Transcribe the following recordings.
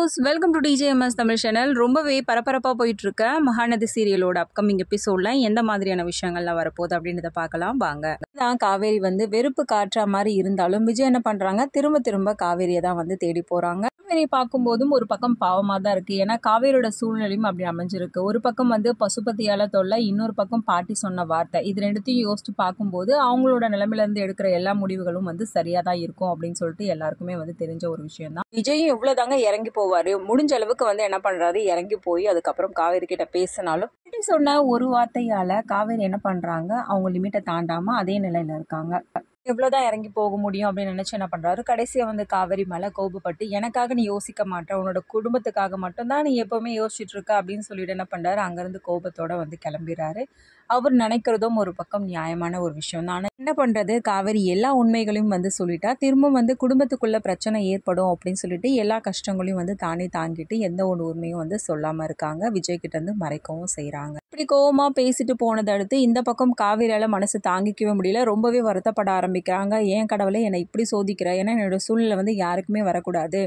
Viewers, welcome to TJMS Tamil channel. ரொம்பவே பரபரப்பாக போயிட்டு இருக்க மகாநதி சீரியலோட அப்கமிங் எபிசோட்ல எந்த மாதிரியான விஷயங்கள்லாம் வரப்போகுது அப்படின்றத பார்க்கலாம் வாங்க. தான் காவேரி வெறுப்பு காட்டுற மாதிரி இருந்தாலும் விஜய் என்ன பண்றாங்க, திரும்ப திரும்ப காவேரியை தான் தேடி போறாங்க. காவேரி பார்க்கும்போதும் ஒரு பக்கம் பாவமாக தான் இருக்கு. ஏன்னா காவேரியோட சூழ்நிலையும் அப்படி அமைஞ்சிருக்கு. ஒரு பக்கம் பசுபதியால தொல்லை, இன்னொரு பக்கம் பாட்டி சொன்ன வார்த்தை. இது ரெண்டுத்தையும் யோசிச்சு பார்க்கும்போது அவங்களோட நிலைமையில இருந்து எடுக்கிற எல்லா முடிவுகளும் சரியா தான் இருக்கும் அப்படின்னு சொல்லிட்டு எல்லாருக்குமே தெரிஞ்ச ஒரு விஷயம் தான். விஜயும் இவ்வளவுதாங்க இறங்கி போவாரு. முடிஞ்ச அளவுக்கு என்ன பண்றாரு, இறங்கி போய் அதுக்கப்புறம் காவேரி கிட்ட பேசினாலும் சொன்ன ஒரு வார்த்தையால காவேரி என்ன பண்றாங்க, அவங்க லிமிட்டை தாண்டாம அதே நிலையில இருக்காங்க. எவ்வளவுதான் இறங்கி போக முடியும் அப்படின்னு நினைச்சு என்ன பண்றாரு, கடைசியா காவேரி மேல கோபப்பட்டு எனக்காக நீ யோசிக்க மாட்ட, உன்னோட குடும்பத்துக்காக மட்டும்தான் நீ எப்பவுமே யோசிச்சுட்டு இருக்க அப்படின்னு சொல்லிட்டு என்ன பண்றாரு, அங்கிருந்து கோபத்தோட கிளம்பிடுறாரு. அவர் நினைக்கிறதும் ஒரு பக்கம் நியாயமான ஒரு விஷயம் தான். ஆனா என்ன பண்றது, காவேரி எல்லா உண்மைகளையும் சொல்லிட்டா திரும்ப குடும்பத்துக்குள்ள பிரச்சனை ஏற்படும் அப்படின்னு சொல்லிட்டு எல்லா கஷ்டங்களையும் தானே தாங்கிட்டு எந்த ஒரு உண்மையும் சொல்லாம இருக்காங்க. விஜய் கிட்ட இருந்து மறைக்கவும் செய்யறாங்க. இப்படி கோவமா பேசிட்டு போனதை அடுத்து இந்த பக்கம் காவேரியால மனசு தாங்கிக்கவே முடியல. ரொம்பவே வருத்தப்பட ஆரம்பிக்கிறாங்க. ஏன் கடவுளே என்னை இப்படி சோதிக்கிற, ஏன்னா என்னோட சூழ்நிலை யாருக்குமே வரக்கூடாது,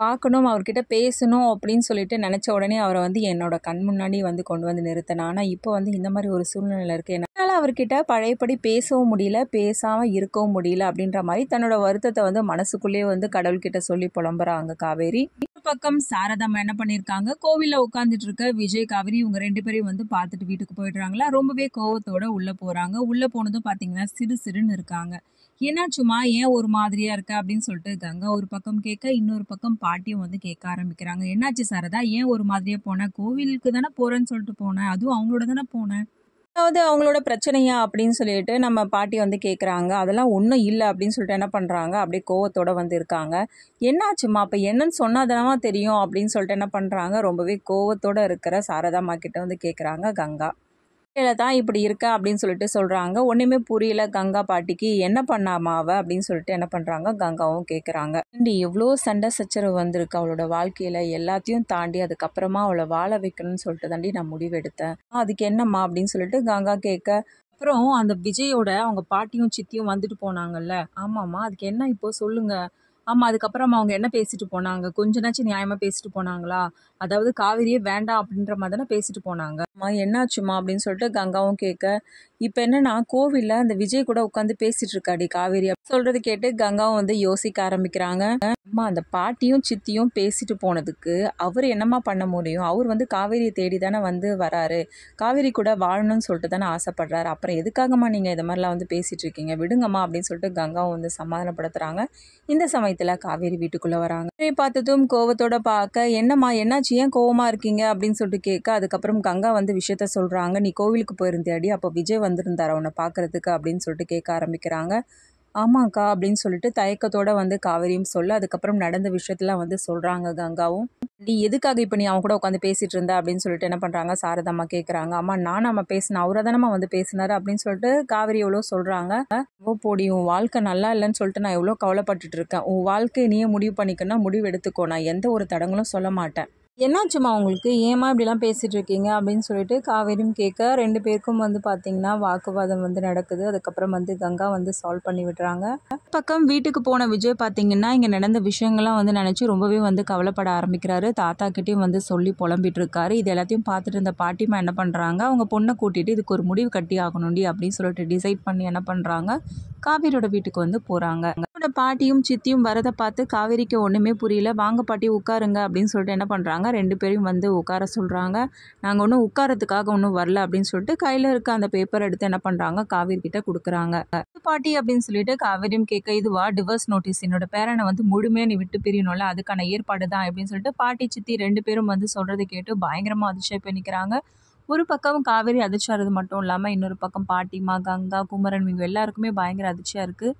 பார்க்கணும், அவர்கிட்ட பேசணும் அப்படின்னு சொல்லிட்டு நினச்ச உடனே அவரை என்னோட கண் முன்னாடி கொண்டு நிறுத்தினா. ஆனால் இப்போ இந்த மாதிரி ஒரு சூழ்நிலை இருக்குது. என்னால் அவர்கிட்ட பழையபடி பேசவும் முடியல, பேசாமல் இருக்கவும் முடியல அப்படின்ற மாதிரி தன்னோட வருத்தத்தை மனசுக்குள்ளேயே கடவுள்கிட்ட சொல்லி புலம்புறாங்க காவேரி. ஒரு பக்கம் சாரதாம்மா என்ன பண்ணியிருக்காங்க, கோவிலில் உட்காந்துட்டு இருக்க விஜய் காவேரி இவங்க ரெண்டு பேரையும் பார்த்துட்டு வீட்டுக்கு போயிடுறாங்களா. ரொம்பவே கோவத்தோட உள்ளே போகிறாங்க. உள்ளே போனதும் பார்த்தீங்கன்னா சிறு சிறுன்னு இருக்காங்க. என்னாச்சுமா, ஏன் ஒரு மாதிரியா இருக்க அப்படின்னு சொல்லிட்டு கங்கா ஒரு பக்கம் கேட்க, இன்னொரு பக்கம் பாட்டியும் கேட்க ஆரம்பிக்கிறாங்க. என்னாச்சு சாரதா, ஏன் ஒரு மாதிரியா போன, கோவிலுக்கு தானே போறேன்னு சொல்லிட்டு போனேன், அதுவும் அவங்களோட தானே போனேன், அதாவது அவங்களோட பிரச்சனையா அப்படின்னு சொல்லிட்டு நம்ம பாட்டி கேட்குறாங்க. அதெல்லாம் ஒன்றும் இல்லை அப்படின்னு சொல்லிட்டு என்ன பண்ணுறாங்க, அப்படியே கோவத்தோட இருக்காங்க. என்னாச்சுமா, அப்போ என்னன்னு சொன்னாதானமா தெரியும் அப்படின்னு சொல்லிட்டு என்ன பண்ணுறாங்க, ரொம்பவே கோவத்தோட இருக்கிற சாரதாம்மா கிட்ட கேட்குறாங்க கங்கா. தான் இப்படி இருக்கா அப்படின்னு சொல்லிட்டு சொல்றாங்க. ஒண்ணுமே புரியல கங்கா பாட்டிக்கு. என்ன பண்ணாமா அவ அப்படின்னு சொல்லிட்டு என்ன பண்றாங்க, கங்காவும் கேட்குறாங்க. எவ்வளோ சண்டை சச்சரவு வந்திருக்கு அவளோட வாழ்க்கையில, எல்லாத்தையும் தாண்டி அதுக்கப்புறமா அவளை வாழ வைக்கணும்னு சொல்லிட்டு தாண்டி நான் முடிவெடுத்தேன். அதுக்கு என்னம்மா அப்படின்னு சொல்லிட்டு கங்கா கேட்க, அப்புறம் அந்த விஜயோட அவங்க பாட்டியும் சித்தியும் வந்துட்டு போனாங்கல்ல, ஆமாம்மா அதுக்கு என்ன இப்போ சொல்லுங்க. ஆமாம், அதுக்கப்புறம் அவங்க என்ன பேசிட்டு போனாங்க, கொஞ்ச நாச்சும் நியாயமாக பேசிட்டு போனாங்களா, அதாவது காவேரியே வேண்டாம் அப்படின்ற மாதிரி தானே பேசிட்டு போனாங்க. அம்மா என்னாச்சுமா அப்படின்னு சொல்லிட்டு கங்காவும் கேட்க, இப்போ என்னன்னா கோவிலில் அந்த விஜய் கூட உட்காந்து பேசிட்டு இருக்காடி காவேரி சொல்றது கேட்டு கங்காவும் யோசிக்க ஆரம்பிக்கிறாங்க. அம்மா அந்த பாட்டியும் சித்தியும் பேசிட்டு போனதுக்கு அவர் என்னம்மா பண்ண முடியும், அவர் காவேரியை தேடி தானே வராரு, காவேரி கூட வாழணும்னு சொல்லிட்டு தானே ஆசைப்படுறாரு, அப்புறம் எதுக்காகம்மா நீங்கள் இது மாதிரிலாம் பேசிட்டு இருக்கீங்க, விடுங்கம்மா அப்படின்னு சொல்லிட்டு கங்காவும் சமாதானப்படுத்துறாங்க. இந்த சமயத்தில் காவேரி வீட்டுக்குள்ளே வராங்க. பார்த்ததும் கோவத்தோட பார்க்க, என்னம்மா என்னாச்சு, ஏன் கோவமாக இருக்கீங்க அப்படின்னு சொல்லிட்டு கேட்க, அதுக்கப்புறம் கங்கா விஷயத்த சொல்கிறாங்க. நீ கோவிலுக்கு போயிருந்தியாடி, அப்போ விஜய் வந்திருந்தாரா உன்னை பார்க்கறதுக்கு அப்படின்னு சொல்லிட்டு கேட்க ஆரம்பிக்கிறாங்க. ஆமாக்கா அப்படின்னு சொல்லிட்டு தயக்கத்தோட காவேரியும் சொல்ல, அதுக்கப்புறம் நடந்த விஷயத்தெல்லாம் சொல்கிறாங்க கங்காவும். நீ எதுக்காக இப்போ நீ அவன் கூட உட்காந்து பேசிட்டு இருந்த அப்படின்னு சொல்லிட்டு என்ன பண்ணுறாங்க, சாரதாம்மா கேட்குறாங்க. அம்மா நான் நம்ம பேசினேன், அவரை தானம்மா பேசினாரு அப்படின்னு சொல்லிட்டு காவேரி எவ்வளோ சொல்கிறாங்க. ஓ போடி, உன் வாழ்க்கை நல்லா இல்லைன்னு சொல்லிட்டு நான் எவ்வளோ கவலைப்பட்டுட்டு இருக்கேன், உன் வாழ்க்கையை நீயே முடிவு பண்ணிக்கன்னா முடிவு எடுத்துக்கோ, நான் எந்த ஒரு தடங்களும் சொல்ல மாட்டேன், என்னாச்சுமா உங்களுக்கு, ஏமா இப்படிலாம் பேசிகிட்டு இருக்கீங்க அப்படின்னு சொல்லிட்டு காவேரியும் கேட்க, ரெண்டு பேருக்கும் பார்த்தீங்கன்னா வாக்குவாதம் நடக்குது. அதுக்கப்புறம் கங்கா சால்வ் பண்ணி விடுறாங்க. பக்கம் வீட்டுக்கு போன விஜய் பார்த்தீங்கன்னா இங்கே நடந்த விஷயங்கள்லாம் நினச்சி ரொம்பவே கவலைப்பட ஆரம்பிக்கிறாரு. தாத்தா கிட்டேயும் சொல்லி புலம்பிட்டு இருக்காரு. இது எல்லாத்தையும் பார்த்துட்டு இருந்த பாட்டிமா என்ன பண்ணுறாங்க, அவங்க பொண்ணை கூட்டிகிட்டு இதுக்கு ஒரு முடிவு கட்டி ஆகணும்டி அப்படின்னு சொல்லிட்டு டிசைட் பண்ணி என்ன பண்ணுறாங்க, காவேரியோட வீட்டுக்கு போகிறாங்க. பாட்டியும் சித்தியும் வரதை பார்த்து காவேரிக்கு ஒன்றுமே புரியல. வாங்க பாட்டி உட்காருங்க அப்படின்னு சொல்லிட்டு என்ன பண்ணுறாங்க, ரெண்டு பேரும் உட்கார சொல்கிறாங்க. நாங்கள் ஒன்றும் உட்காரத்துக்காக ஒன்றும் வரல அப்படின்னு சொல்லிட்டு கையில் இருக்க அந்த பேப்பர் எடுத்து என்ன பண்ணுறாங்க, காவேரி கிட்ட கொடுக்குறாங்க. பாட்டி அப்படின்னு சொல்லிட்டு காவேரியும் கேட்க, இதுவா டிவர்ஸ் நோட்டீஸ், என்னோட பேரனை முழுமையாக நீ விட்டு பிரியணும்ல, அதுக்கான ஏற்பாடு தான் அப்படின்னு சொல்லிட்டு பாட்டி சித்தி ரெண்டு பேரும் சொல்கிறத கேட்டு பயங்கரமாக அதிர்ச்சி பண்ணிக்கிறாங்க. ஒரு பக்கம் காவேரி அதிர்ச்சியாகிறது மட்டும் இல்லாமல் இன்னொரு பக்கம் பாட்டிமா, கங்கா, குமரன் இவங்க எல்லாருக்குமே பயங்கர அதிர்ச்சியாக இருக்குது.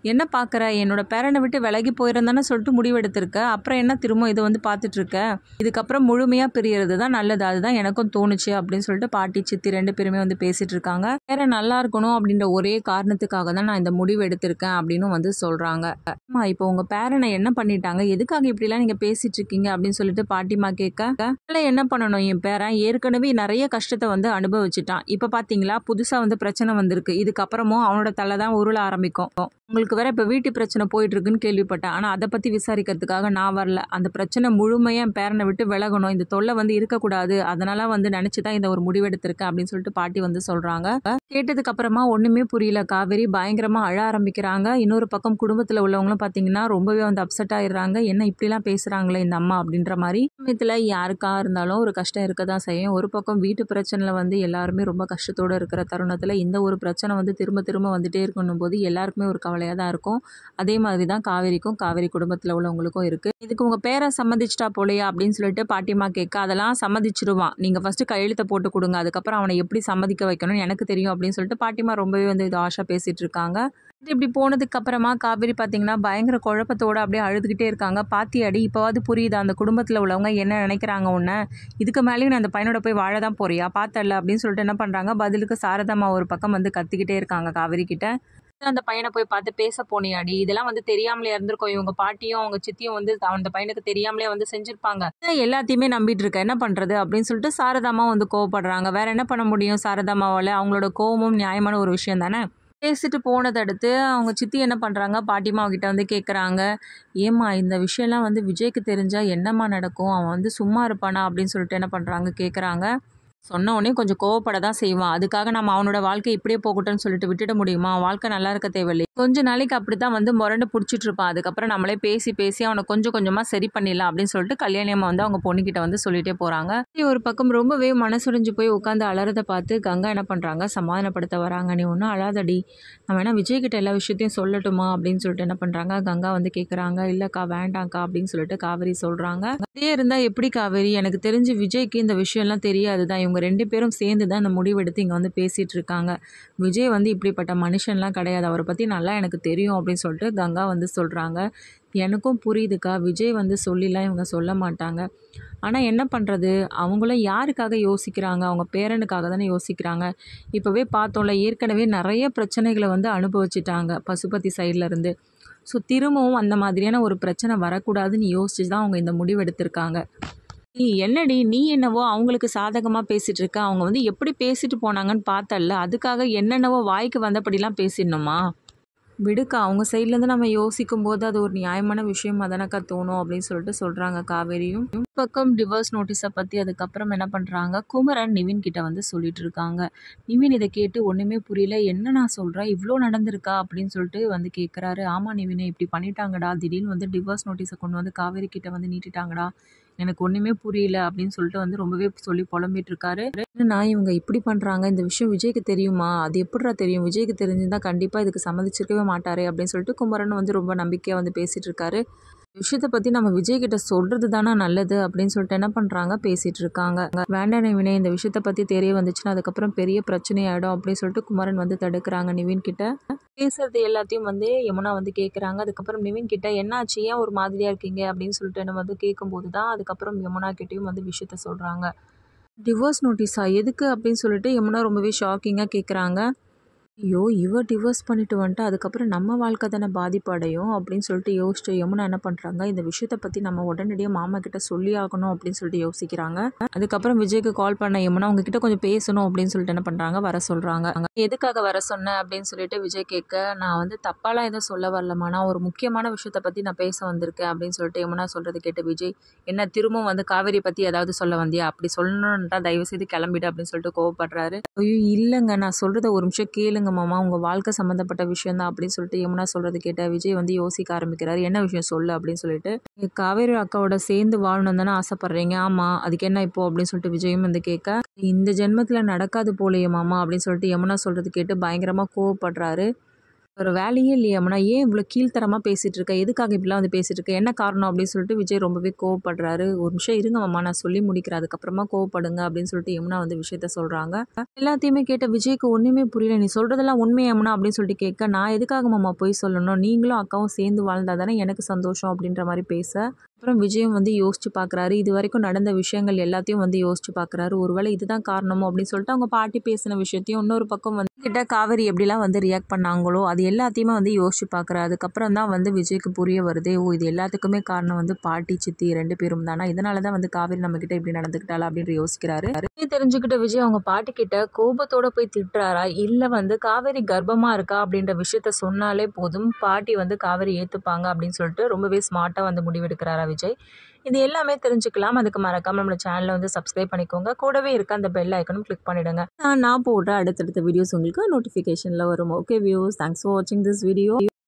என்ன பார்க்குற, என்னோட பேரனை விட்டு விலகி போயிருந்தானே சொல்லிட்டு முடிவெடுத்திருக்க, அப்புறம் என்ன திரும்ப இதை பார்த்துட்ருக்க, இதுக்கப்புறம் முழுமையாக பிரியறது தான் நல்லது, அதுதான் எனக்கும் தோணுச்சு அப்படின்னு சொல்லிட்டு பாட்டி சித்தி ரெண்டு பேருமே பேசிகிட்டு இருக்காங்க. வேற நல்லா இருக்கணும் அப்படின்ற ஒரே காரணத்துக்காக தான் நான் இந்த முடிவு எடுத்திருக்கேன் அப்படின்னு சொல்கிறாங்க. அம்மா இப்போ உங்கள் பேரனை என்ன பண்ணிட்டாங்க, எதுக்காக இப்படிலாம் நீங்கள் பேசிகிட்டு இருக்கீங்க அப்படின்னு சொல்லிட்டு பாட்டிமா கேட்க, என்ன பண்ணணும், என் பேரன் ஏற்கனவே நிறைய கஷ்டத்தை அனுபவிச்சுட்டான், இப்போ பார்த்தீங்களா புதுசாக பிரச்சனை வந்திருக்கு, இதுக்கப்புறமும் அவனோட தலை தான் உருள ஆரம்பிக்கும், உங்களுக்கு உங்களுக்கு வேற இப்போ வீட்டு பிரச்சனை போயிட்டுருக்குன்னு கேள்விப்பட்டேன். ஆனால் அதை பற்றி விசாரிக்கிறதுக்காக நான் வரல. அந்த பிரச்சனை முழுமையாக என் பேரனை விட்டு விலகணும், இந்த தொல்லை வந்து இருக்கக்கூடாது, அதனால் வந்து நினச்சி தான் இந்த ஒரு முடிவெடுத்திருக்கேன் அப்படின்னு சொல்லிட்டு பாட்டி வந்து சொல்கிறாங்க. கேட்டதுக்கு அப்புறமா ஒன்றுமே புரியல காவேரி பயங்கரமாக அழ ஆரம்பிக்கிறாங்க. இன்னொரு பக்கம் குடும்பத்தில் உள்ளவங்களும் பார்த்தீங்கன்னா ரொம்பவே வந்து அப்செட் ஆயிடுறாங்க. என்ன இப்படிலாம் பேசுகிறாங்களே இந்த அம்மா அப்படின்ற மாதிரி. சமயத்தில் யாருக்கா இருந்தாலும் ஒரு கஷ்டம் இருக்க தான் செய்யும். ஒரு பக்கம் வீட்டு பிரச்சனையில் வந்து எல்லாருமே ரொம்ப கஷ்டத்தோடு இருக்கிற தருணத்தில் இந்த ஒரு பிரச்சனை வந்து திரும்ப திரும்ப வந்துட்டே இருக்கணும் போது எல்லாருக்குமே ஒரு கவலையாக தான் இருக்கும். அதே மாதிரி தான் காவேரிக்கும் காவேரி குடும்பத்தில் உள்ளவங்களுக்கும் இருக்குது. இதுக்கு உங்கள் பேரை சம்மதிச்சிட்டா போலையா அப்படின்னு சொல்லிட்டு பாட்டிமா கேட்க, அதெல்லாம் சம்மதிச்சிடுவான், நீங்கள் ஃபஸ்ட்டு கையெழுத்தை போட்டு கொடுங்க, அதுக்கப்புறம் அவனை எப்படி சம்மதிக்க வைக்கணும்னு எனக்கு தெரியும் அப்படின்னு சொல்லிட்டு பாட்டிமா ரொம்பவே வந்து இது ஆஷா பேசிகிட்டு இருக்காங்க. இப்படி போனதுக்கு அப்புறமா காவேரி பார்த்தீங்கன்னா பயங்கர குழப்பத்தோடு அப்படியே அழுதுகிட்டே இருக்காங்க. பாத்தியாடி இப்போவாது புரியுதா அந்த குடும்பத்தில் உள்ளவங்க என்ன நினைக்கிறாங்க உன்னை, இதுக்கு மேலேயும் நான் அந்த பையனோட போய் வாழ தான் போறியா பார்த்தல அப்படின்னு சொல்லிட்டு என்ன பண்ணுறாங்க, பதிலுக்கு சாரதாம்மா ஒரு பக்கம் வந்து கத்திக்கிட்டே இருக்காங்க காவேரி கிட்ட. அந்த பையனை போய் பார்த்து பேச போனியாடி, இதெல்லாம் வந்து தெரியாமலே இருந்திருக்கோம், இவங்க பாட்டியும் அவங்க சித்தியும் வந்து அந்த பையனுக்கு தெரியாமலே வந்து செஞ்சிருப்பாங்க, எல்லாத்தையுமே நம்பிட்டு இருக்க என்ன பண்றது அப்படின்னு சொல்லிட்டு சாரதாம்மா வந்து கோவப்படுறாங்க. வேற என்ன பண்ண முடியும் சாரதாம்மாவால், அவங்களோட கோவமும் நியாயமான ஒரு விஷயம் தானே. பேசிட்டு போனதை அடுத்து அவங்க சித்தி என்ன பண்ணுறாங்க, பாட்டிமா கிட்ட வந்து கேட்குறாங்க, ஏம்மா இந்த விஷயம்லாம் வந்து விஜய்க்கு தெரிஞ்சால் என்னம்மா நடக்கும், அவன் வந்து சும்மா இருப்பானா அப்படின்னு சொல்லிட்டு என்ன பண்ணுறாங்க கேட்குறாங்க. சொன்ன உடனே கொஞ்சம் கோவப்பட தான் செய்வான், அதுக்காக நம்ம அவனோட வாழ்க்கை இப்படியே போகட்டும்னு சொல்லிட்டு விட்டுட முடியுமா, வாழ்க்கை நல்லா இருக்க தேவையில்லை, கொஞ்ச நாளைக்கு அப்படி தான் வந்து முரண்டு பிடிச்சிட்டு இருப்பான், அதுக்கப்புறம் நம்மளே பேசி பேசி அவனை கொஞ்சம் கொஞ்சமாக சரி பண்ணிடலாம் அப்படின்னு சொல்லிட்டு கல்யாணியம்மா வந்து அவங்க பொண்ணுக்கிட்ட வந்து சொல்லிட்டே போகிறாங்க. ஒரு பக்கம் ரொம்பவே மனசுடைஞ்சு போய் உட்காந்து அலறதை பார்த்து கங்கா என்ன பண்ணுறாங்க, சமாதானப்படுத்த வராங்க. நீ ஒன்றும் அழாதடி, நம்ம வேணா விஜய்கிட்ட எல்லா விஷயத்தையும் சொல்லட்டுமா அப்படின்னு சொல்லிட்டு என்ன பண்ணுறாங்க, கங்கா வந்து கேட்குறாங்க. இல்லைக்கா வேண்டாங்க்கா அப்படின்னு சொல்லிட்டு காவேரி சொல்கிறாங்க. அதே இருந்தால் எப்படி காவேரி, எனக்கு தெரிஞ்சு விஜய்க்கு இந்த விஷயம்லாம் தெரியாது தான், இவங்க 2 பேரும் சேர்ந்து தான் இந்த முடிவெடுத்து இங்கே வந்து பேசிகிட்டு இருக்காங்க. விஜய் வந்து இப்படிப்பட்ட மனுஷன்லாம் கிடையாது, அவரை பற்றி நல்லா எனக்கு தெரியும் அப்படின்னு சொல்லிட்டு கங்கா வந்து சொல்கிறாங்க. எனக்கும் புரியுதுக்கா, விஜய் வந்து சொல்லிலாம் இவங்க சொல்ல மாட்டாங்க, ஆனால் என்ன பண்ணுறது, அவங்களும் யாருக்காக யோசிக்கிறாங்க, அவங்க பேரனுக்காக தானே யோசிக்கிறாங்க. இப்போவே பார்த்தோம்ல, ஏற்கனவே நிறைய பிரச்சனைகளை வந்து அனுபவிச்சிட்டாங்க பசுபதி சைட்லேருந்து. ஸோ திரும்பவும் அந்த மாதிரியான ஒரு பிரச்சனை வரக்கூடாதுன்னு யோசிச்சு தான் அவங்க இந்த முடிவு எடுத்திருக்காங்க. நீ என்னடி, நீ என்னவோ அவங்களுக்கு சாதகமாக பேசிகிட்டு இருக்க, அவங்க வந்து எப்படி பேசிட்டு போனாங்கன்னு பார்த்தல்ல, அதுக்காக என்னென்னவோ வாய்க்கு வந்தபடிலாம் பேசிடணுமா, விடுக்கா, அவங்க சைட்லேருந்து நம்ம யோசிக்கும் போது அது ஒரு நியாயமான விஷயமா தானக்கா தோணும் அப்படின்னு சொல்லிட்டு சொல்கிறாங்க காவேரியும். பக்கம் டிவோர்ஸ் நோட்டீஸை பற்றி அதுக்கப்புறம் என்ன பண்ணுறாங்க, குமரன் நிவின் கிட்ட வந்து சொல்லிட்டு இருக்காங்க. நிவின் இதை கேட்டு ஒன்றுமே புரியல, என்ன நான் சொல்கிறேன், இவ்வளோ நடந்திருக்கா அப்படின்னு சொல்லிட்டு வந்து கேட்குறாரு. ஆமாம் நிவினை, இப்படி பண்ணிட்டாங்கடா, திடீர்னு வந்து டிவோர்ஸ் நோட்டீஸை கொண்டு வந்து காவேரி கிட்ட வந்து நீட்டிட்டாங்கடா, எனக்கு ஒன்றுமே புரியல அப்படின்னு சொல்லிட்டு வந்து ரொம்பவே சொல்லி புலம்பிட்டு இருக்காரு. நான் இவங்க இப்படி பண்ணுறாங்க, இந்த விஷயம் விஜய்க்கு தெரியுமா, அது எப்படிடா தெரியும், விஜய்க்கு தெரிஞ்சிருந்தால் கண்டிப்பாக இதுக்கு சம்மதிச்சிருக்கவே மாட்டாரே அப்படின்னு சொல்லிட்டு குமரன் வந்து ரொம்ப நம்பிக்கையாக வந்து பேசிகிட்டு இருக்காரு. விஷயத்தை பற்றி நம்ம விஜய்கிட்ட சொல்கிறது தானே நல்லது அப்படின்னு சொல்லிட்டு என்ன பண்ணுறாங்க, பேசிகிட்டு இருக்காங்க. வேண்டாம் நிவினே, இந்த விஷயத்தை பற்றி தெரிய வந்துச்சுன்னா அதுக்கப்புறம் பெரிய பிரச்சனை ஆகிடும் அப்படின்னு சொல்லிட்டு குமரன் வந்து தடுக்கிறாங்க நிவின் கிட்ட. பேசுறது எல்லாத்தையும் வந்து யமுனா வந்து கேட்குறாங்க. அதுக்கப்புறம் நிவின் கிட்ட என்னாச்சு, ஏன் ஒரு மாதிரியாக இருக்கீங்க அப்படின்னு சொல்லிட்டு என்ன வந்து கேட்கும்போது தான் அதுக்கப்புறம் யமுனா கிட்டேயும் வந்து விஷயத்த சொல்கிறாங்க. டிவோர்ஸ் நோட்டீஸா, எதுக்கு அப்படின்னு சொல்லிட்டு யமுனா ரொம்பவே ஷாக்கிங்காக கேட்குறாங்க. ஐயோ, இவ டிவோர்ஸ் பண்ணிட்டு வந்துட்டு அதுக்கப்புறம் நம்ம வாழ்க்கை தானே பாதிப்பு அடையும் அப்படின்னு சொல்லிட்டு யோசிச்சு யமுனா என்ன பண்ணுறாங்க, இந்த விஷயத்தை பற்றி நம்ம உடனடியாக மாமா கிட்ட சொல்லி ஆகணும் அப்படின்னு சொல்லிட்டு யோசிக்கிறாங்க. அதுக்கப்புறம் விஜய்க்கு கால் பண்ண யமுனா உங்ககிட்ட கொஞ்சம் பேசணும் அப்படின்னு சொல்லிட்டு என்ன பண்ணுறாங்க, வர சொல்கிறாங்க. எதுக்காக வர சொன்னேன் அப்படின்னு சொல்லிட்டு விஜய் கேட்க, நான் வந்து தப்பாலாம் எதுவும் சொல்ல வரலமா, நான் ஒரு முக்கியமான விஷயத்தை பற்றி நான் பேச வந்திருக்கேன் அப்படின்னு சொல்லிட்டு யமுனா சொல்கிறது கேட்டு விஜய், என்ன திரும்பவும் வந்து காவேரி பற்றி ஏதாவது சொல்ல வந்தியா, அப்படி சொல்லணுன்றா தயவு செய்து கிளம்பிடு அப்படின்னு சொல்லிட்டு கோவப்படுறாரு. ஐயோ இல்லைங்க, நான் சொல்கிறத ஒரு நிமிஷம் கேளுங்க மாமா, உங்கள் வாழ்க்கை சம்மந்தப்பட்ட விஷயம் தான் அப்படின்னு சொல்லிட்டு யமுனா சொல்கிறது கேட்ட விஜய் வந்து யோசிக்க ஆரம்பிக்கிறாரு. என்ன விஷயம் சொல்லு அப்படின்னு சொல்லிட்டு. காவேரி அக்காவோட சேர்ந்து வாழணும் தானே ஆசைப்படுறீங்க, ஆமாம், அதுக்கு என்ன இப்போ அப்படின்னு சொல்லிட்டு விஜயும் வந்து கேட்க, இந்த ஜென்மத்தில் நடக்காது போலையே மாமா அப்படின்னு சொல்லிட்டு யமுனா சொல்கிறது கேட்டு பயங்கரமாக கோவப்படுறாரு. ஒரு வேலையே இல்லையா யமுனா, ஏன் இவ்வளோ கீழ்த்தரமாக பேசிகிட்டு இருக்க, எதுக்காக இப்படிலாம் வந்து பேசிகிட்டு இருக்க, என்ன காரணம் அப்படின்னு சொல்லிட்டு விஜய் ரொம்பவே கோவப்படுறாரு. ஒரு நிமிஷம் இருங்க மாமா, நான் சொல்லி முடிக்கிறேன், அதுக்கப்புறமா கோவப்படுங்க அப்படின்னு சொல்லிட்டு யமுனா வந்து விஷயத்த சொல்கிறாங்க. எல்லாத்தையுமே கேட்ட விஜய்க்கு ஒன்றுமே புரியல. நீ சொல்கிறதெல்லாம் உண்மை யமுனா அப்படின்னு சொல்லிட்டு கேட்க, நான் எதுக்காக மாமா போய் சொல்லணும், நீங்களும் அக்காவும் சேர்ந்து வாழ்ந்தா தானே எனக்கு சந்தோஷம் அப்படின்ற மாதிரி பேச, அப்புறம் விஜயும் வந்து யோசிச்சு பார்க்குறாரு. இது வரைக்கும் நடந்த விஷயங்கள் எல்லாத்தையும் வந்து யோசிச்சு பார்க்குறாரு. ஒருவேளை இதுதான் காரணமோ அப்படின்னு சொல்லிட்டு அவங்க பாட்டி பேசின விஷயத்தையும் இன்னொரு பக்கம் வந்து கிட்ட காவேரி எப்படிலாம் வந்து ரியாக்ட் பண்ணாங்களோ அது எல்லாத்தையுமே வந்து யோசிச்சு பார்க்குறாரு. அதுக்கப்புறம் தான் வந்து விஜய்க்கு புரிய வருது, ஓ இது எல்லாத்துக்குமே காரணம் வந்து பாட்டி சித்தி 2 பேரும் தானா, இதனால தான் வந்து காவேரி நம்மக்கிட்ட இப்படி நடந்துக்கிட்டாளா அப்படின்னு யோசிக்கிறாரு. தெரிஞ்சுக்கிட்ட விஜய் அவங்க பாட்டி கிட்ட கோபத்தோட போய் திட்டுறாரா, இல்லை வந்து காவேரி கர்ப்பமா இருக்கா அப்படின்ற விஷயத்த சொன்னாலே போதும் பாட்டி வந்து காவேரி ஏற்றுப்பாங்க அப்படின்னு சொல்லிட்டு ரொம்பவே ஸ்மார்ட்டாக வந்து முடிவெடுக்கிறாரா விஜய். இது எல்லாமே தெரிஞ்சுக்கலாம். அதுக்கு மறக்காம நம்மளோட சேனலை வந்து சப்ஸ்கிரைப் பண்ணிக்கோங்க. கூடவே இருக்க அந்த பெல் ஐக்கனும் கிளிக் பண்ணிடுங்க. நான் போடுற அடுத்தடுத்த வீடியோஸ் உங்களுக்கு நோட்டிஃபிகேஷனில் வரும். ஓகே வியூஸ், தேங்க்ஸ் ஃபார் வாட்சிங் திஸ் வீடியோ.